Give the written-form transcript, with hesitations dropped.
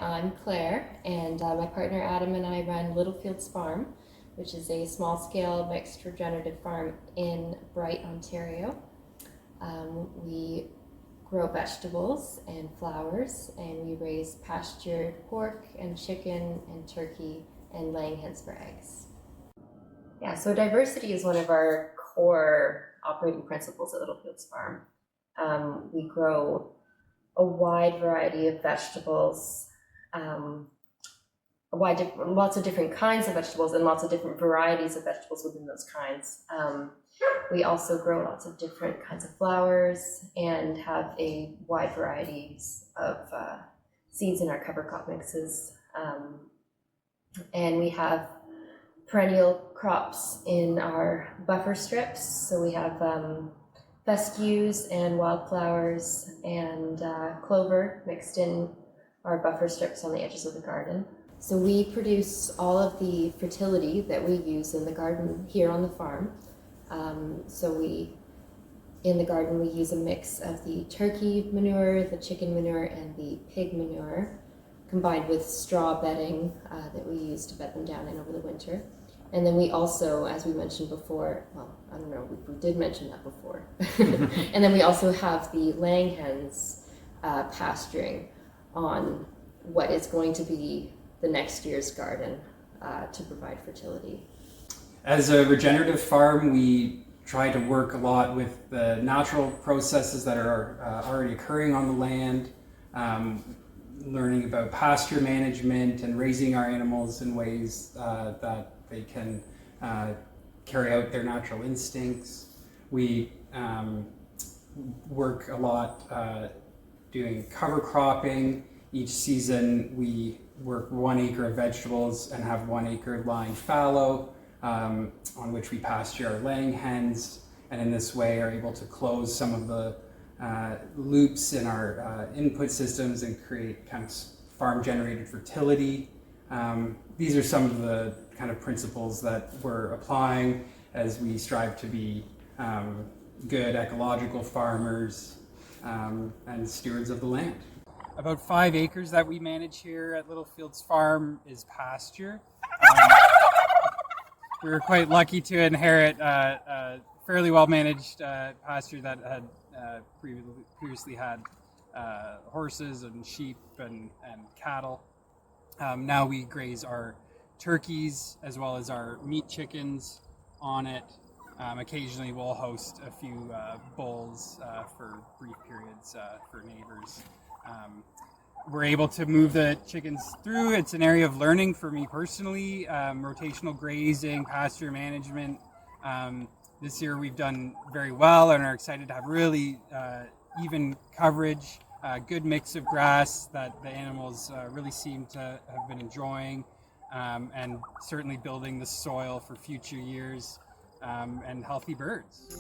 I'm Claire, and my partner Adam and I run Littlefields Farm, which is a small-scale mixed regenerative farm in Bright, Ontario. We grow vegetables and flowers, and we raise pastured pork and chicken and turkey and laying hens for eggs. Yeah, so diversity is one of our core operating principles at Littlefields Farm. We grow a wide variety of vegetables, lots of different kinds of vegetables and lots of different varieties of vegetables within those kinds. We also grow lots of different kinds of flowers and have a wide variety of seeds in our cover crop mixes. And we have perennial crops in our buffer strips. So we have fescues and wildflowers and clover mixed in our buffer strips on the edges of the garden. So we produce all of the fertility that we use in the garden here on the farm. In the garden we use a mix of the turkey manure, the chicken manure, and the pig manure, combined with straw bedding that we use to bed them down in over the winter. And then we also, as we mentioned before, well, I don't know, we did mention that before. And then we also have the laying hens pasturing on what is going to be the next year's garden to provide fertility. As a regenerative farm, we try to work a lot with the natural processes that are already occurring on the land, learning about pasture management and raising our animals in ways that they can carry out their natural instincts. We work a lot doing cover cropping. Each season we work 1 acre of vegetables and have 1 acre lying fallow on which we pasture our laying hens, and in this way are able to close some of the loops in our input systems and create kind of farm generated fertility. These are some of the kind of principles that we're applying as we strive to be good ecological farmers and stewards of the land. About 5 acres that we manage here at Littlefields Farm is pasture. We were quite lucky to inherit a fairly well managed pasture that had previously had horses and sheep and cattle. Now we graze our turkeys as well as our meat chickens on it. Occasionally we'll host a few bulls for brief periods for neighbors. We're able to move the chickens through. It's an area of learning for me personally, rotational grazing, pasture management. This year we've done very well and are excited to have really even coverage, good mix of grass that the animals really seem to have been enjoying, and certainly building the soil for future years and healthy birds.